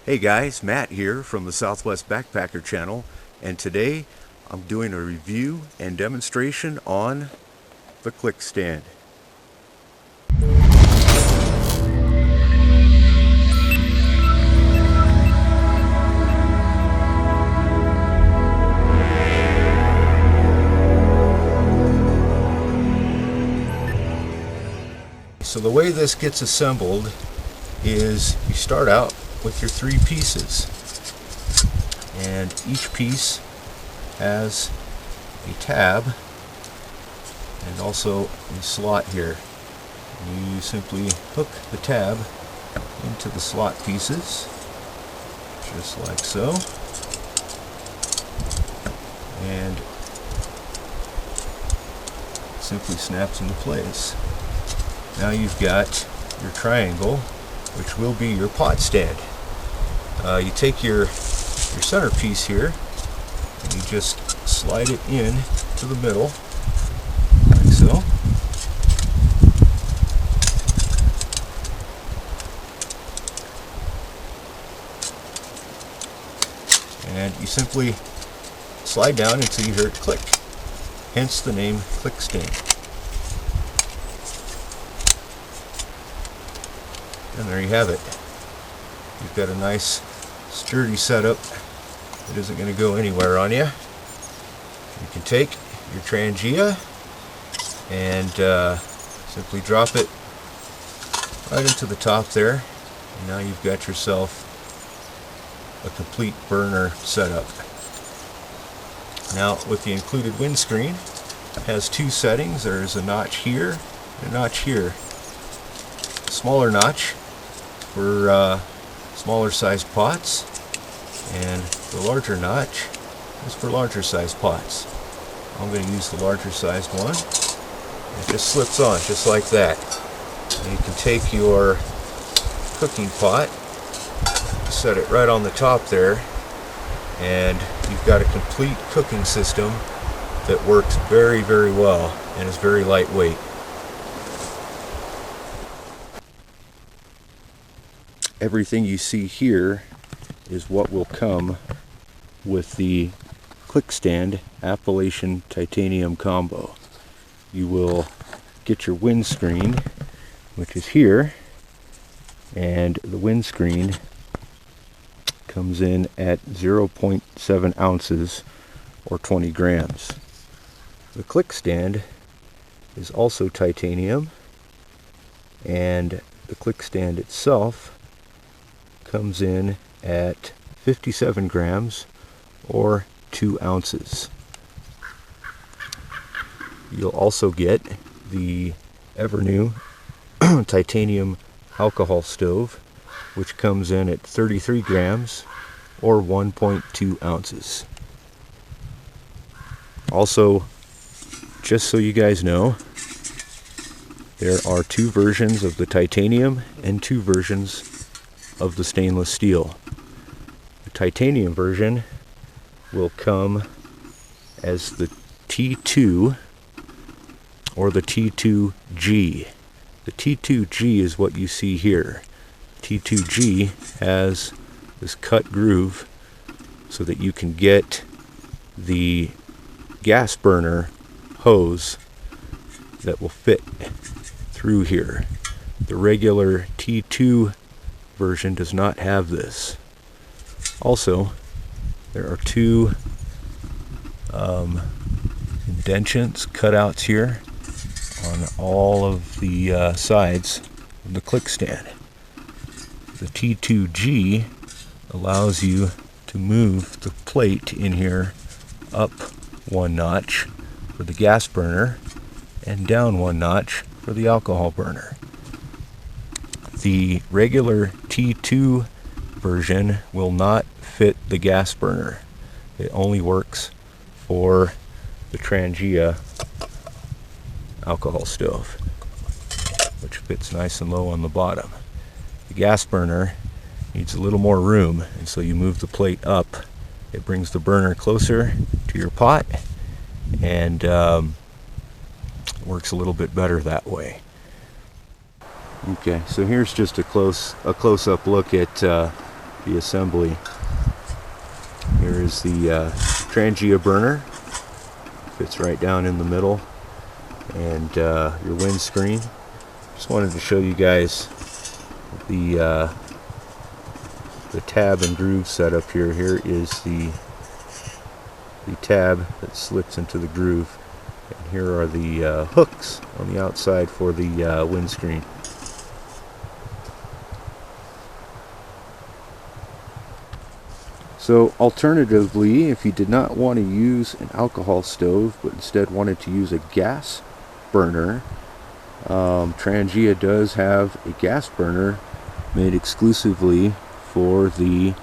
Hey guys, Matt here from the Southwest Backpacker channel, and today I'm doing a review and demonstration on the Clikstand. So the way this gets assembled is you start out with your three pieces, and each piece has a tab and also a slot here. You simply hook the tab into the slot pieces just like so, and it simply snaps into place. Now you've got your triangle, which will be your pot stand. You take your centerpiece here and you just slide it in to the middle like so. And you simply slide down until you hear it click, hence the name Clikstand. And there you have it. You've got a nice sturdy setup that isn't going to go anywhere on you. You can take your Trangia and simply drop it right into the top there, and now you've got yourself a complete burner setup. Now with the included windscreen, it has two settings. There's a notch here and a notch here. Smaller notch for smaller sized pots, and the larger notch is for larger sized pots. I'm going to use the larger sized one. It just slips on just like that. And you can take your cooking pot, set it right on the top there, and you've got a complete cooking system that works very, very well and is very lightweight. Everything you see here is what will come with the Clikstand Appalachian Titanium combo. You will get your windscreen, which is here, and the windscreen comes in at 0.7 ounces or 20 grams. The Clikstand is also titanium, and the Clikstand itself comes in at 57 grams or 2 ounces. You'll also get the Evernew Titanium alcohol stove, which comes in at 33 grams or 1.2 ounces. Also, just so you guys know, there are two versions of the titanium and two versions of the stainless steel. The titanium version will come as the T2 or the T2-G. The T2-G is what you see here. T2-G has this cut groove so that you can get the gas burner hose that will fit through here. The regular T2 version does not have this. Also, there are two indentions, cutouts here on all of the sides of the Clikstand. The T2-G allows you to move the plate in here up one notch for the gas burner and down one notch for the alcohol burner. The regular T2 version will not fit the gas burner. It only works for the Trangia alcohol stove, which fits nice and low on the bottom. The gas burner needs a little more room, and so you move the plate up. It brings the burner closer to your pot, and works a little bit better that way. Okay, so here's just a close-up look at the assembly. Here is the Trangia burner. Fits right down in the middle, and your windscreen. Just wanted to show you guys the tab and groove setup here. Here is the tab that slips into the groove, and here are the hooks on the outside for the windscreen. So alternatively, if you did not want to use an alcohol stove but instead wanted to use a gas burner, Trangia does have a gas burner made exclusively for the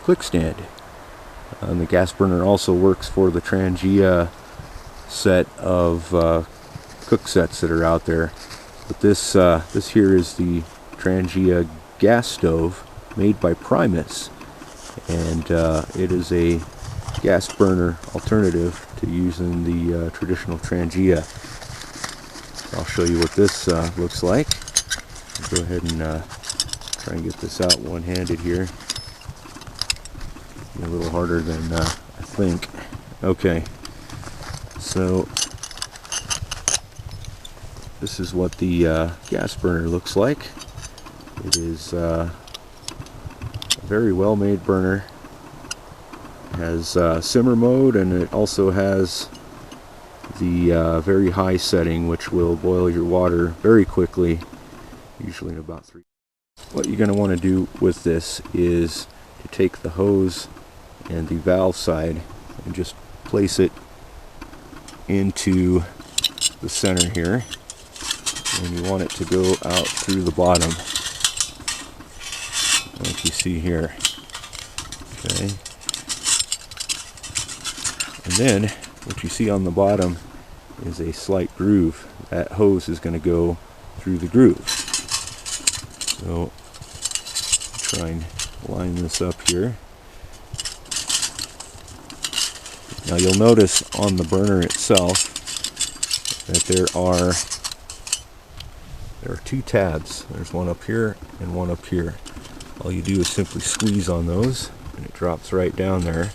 Clikstand. The gas burner also works for the Trangia set of cook sets that are out there. But this here is the Trangia gas stove made by Primus, and it is a gas burner alternative to using the traditional Trangia. I'll show you what this looks like. I'll go ahead and try and get this out one-handed here. A little harder than I think. Okay, so this is what the gas burner looks like. It is a very well made burner. It has simmer mode, and it also has the very high setting, which will boil your water very quickly, usually in about 3. What you're going to want to do with this is to take the hose and the valve side and just place it into the center here, and you want it to go out through the bottom like you see here. Okay, and then what you see on the bottom is a slight groove. That hose is going to go through the groove. So try and line this up here. Now you'll notice on the burner itself that there are 2 tabs. There's one up here and one up here. All you do is simply squeeze on those, and it drops right down there.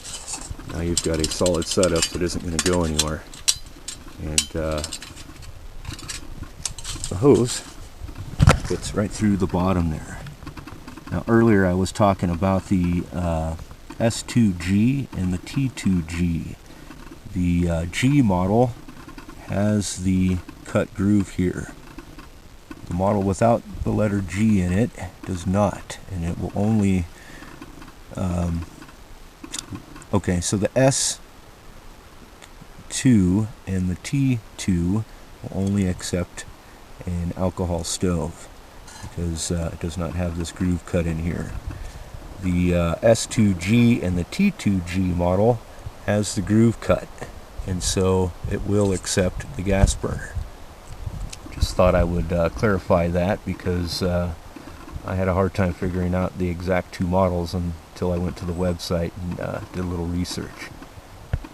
Now you've got a solid setup that isn't going to go anywhere. And the hose fits right through the bottom there. Now earlier I was talking about the S2-G and the T2-G. The G model has the cut groove here. The model without the letter G in it does not, and it will only okay, so the S2 and the T2 will only accept an alcohol stove because it does not have this groove cut in here. The S2G and the T2G model has the groove cut, and so it will accept the gas burner. Just thought I would clarify that because I had a hard time figuring out the exact 2 models until I went to the website and did a little research.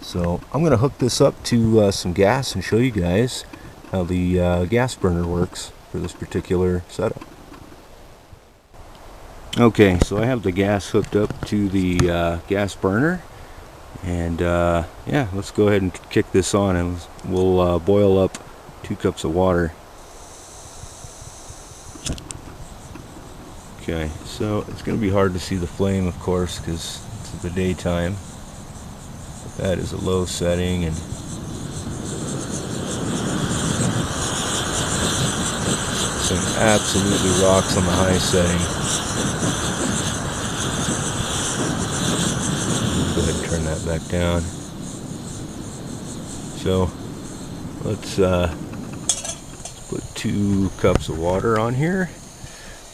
So I'm going to hook this up to some gas and show you guys how the gas burner works for this particular setup. Okay, so I have the gas hooked up to the gas burner, and yeah, let's go ahead and kick this on, and we'll boil up 2 cups of water. Okay, so it's going to be hard to see the flame, of course, because it's the daytime. But that is a low setting, and some absolutely rocks on the high setting. Go ahead and turn that back down. So let's put 2 cups of water on here.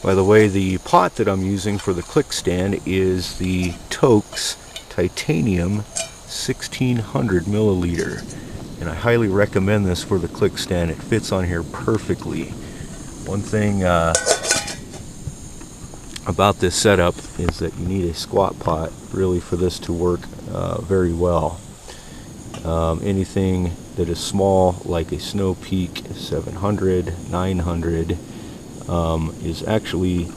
By the way, the pot that I'm using for the Clikstand is the Toaks Titanium 1600 milliliter, and I highly recommend this for the Clikstand. It fits on here perfectly. One thing about this setup is that you need a squat pot really for this to work very well. Anything that is small, like a Snow Peak 700, 900, is actually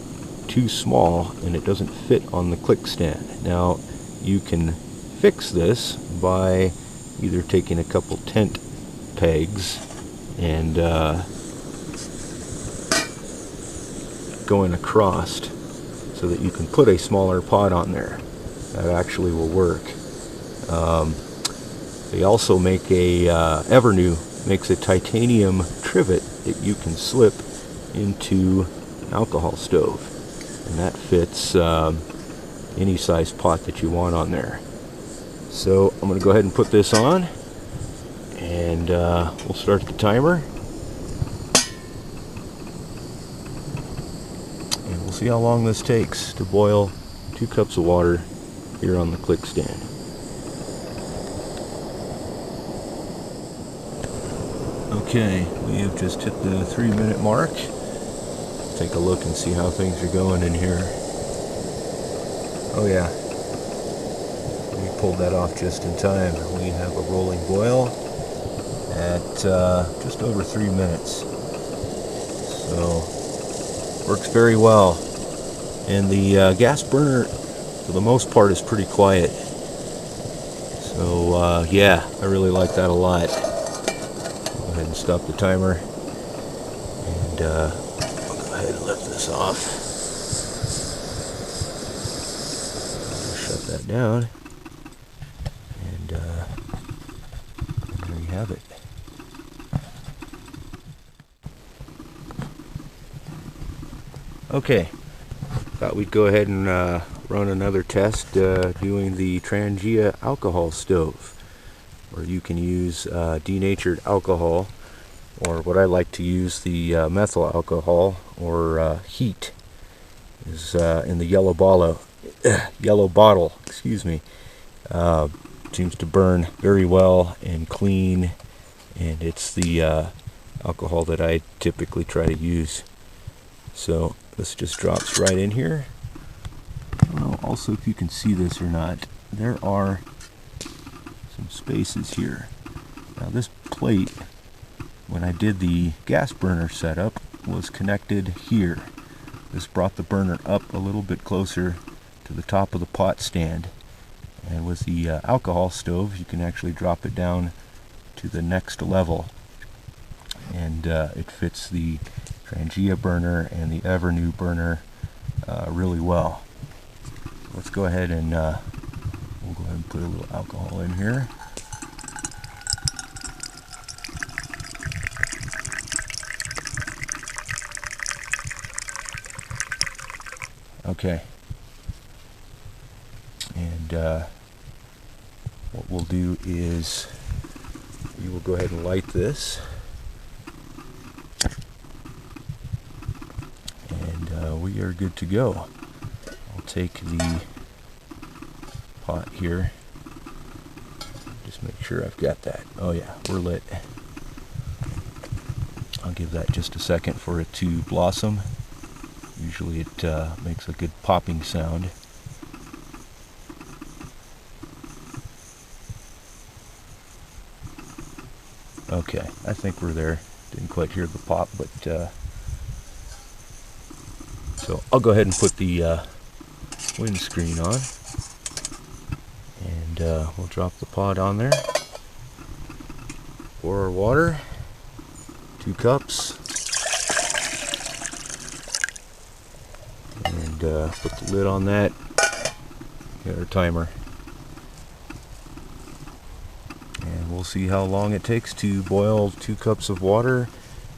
too small and it doesn't fit on the Clikstand. Now you can fix this by either taking a couple tent pegs and going across so that you can put a smaller pot on there. That actually will work. They also make a Evernew makes a titanium trivet that you can slip into an alcohol stove, and that fits any size pot that you want on there. So I'm going to go ahead and put this on, and we'll start the timer, and we'll see how long this takes to boil 2 cups of water here on the Clikstand. Okay, we have just hit the 3-minute mark. Take a look and see how things are going in here. Oh yeah, we pulled that off just in time. We have a rolling boil at just over 3 minutes. So, works very well. And the gas burner, for the most part, is pretty quiet. So yeah, I really like that a lot. Go ahead and stop the timer, and I'll go ahead and lift this off. Shut that down, and there you have it. Okay, thought we'd go ahead and run another test doing the Trangia alcohol stove, where you can use denatured alcohol, or what I like to use, the methyl alcohol, or heat, is in the yellow bottle. Excuse me. Seems to burn very well and clean, and it's the alcohol that I typically try to use. So this just drops right in here. I don't know also if you can see this or not. There are some spaces here. Now this plate, when I did the gas burner setup, was connected here. This brought the burner up a little bit closer to the top of the pot stand. And with the alcohol stove, you can actually drop it down to the next level. And it fits the Trangia burner and the Evernew burner really well. Let's go ahead and we'll go ahead and put a little alcohol in here. Okay. And what we'll do is we will go ahead and light this. And we are good to go. I'll take the pot here. Just make sure I've got that. Oh yeah, we're lit. I'll give that just a second for it to blossom. Usually it makes a good popping sound. Okay, I think we're there. Didn't quite hear the pop, but so I'll go ahead and put the windscreen on, and we'll drop the pot on there. Pour our water, 2 cups, and put the lid on that. Get our timer. And we'll see how long it takes to boil 2 cups of water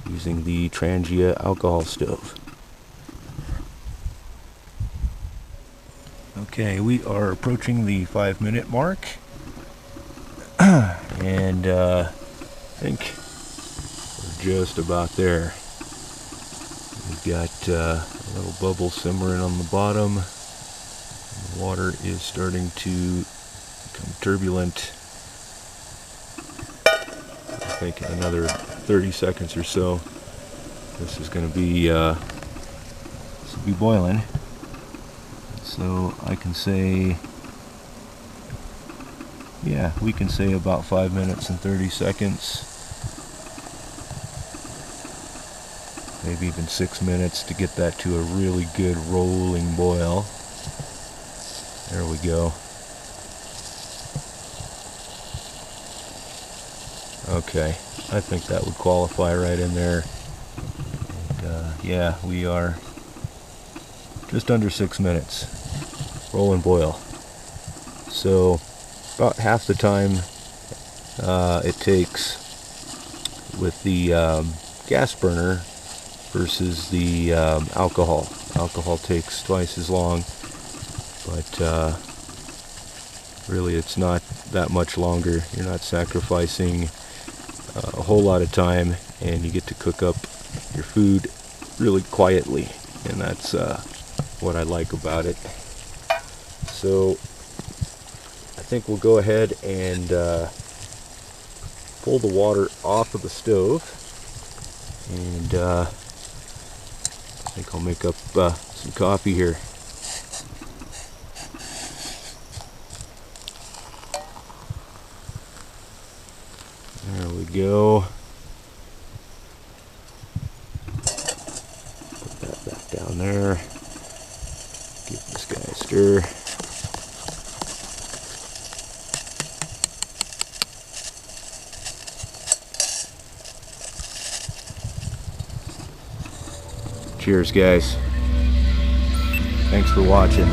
using the Trangia alcohol stove. Okay, we are approaching the 5-minute mark, and I think we're just about there. We've got a little bubble simmering on the bottom. The water is starting to become turbulent. I think in another 30 seconds or so, this is going to be boiling. So I can say, yeah, we can say about 5 minutes and 30 seconds. maybe even 6 minutes to get that to a really good rolling boil. There we go. Okay, I think that would qualify right in there. And, yeah, we are just under 6 minutes. Roll and boil. So about half the time it takes with the gas burner versus the alcohol. Alcohol takes twice as long, but really it's not that much longer. You're not sacrificing a whole lot of time, and you get to cook up your food really quietly, and that's what I like about it. So I think we'll go ahead and pull the water off of the stove, and I think I'll make up some coffee here. There we go. Put that back down there. Give this guy a stir. Cheers, guys. Thanks for watching.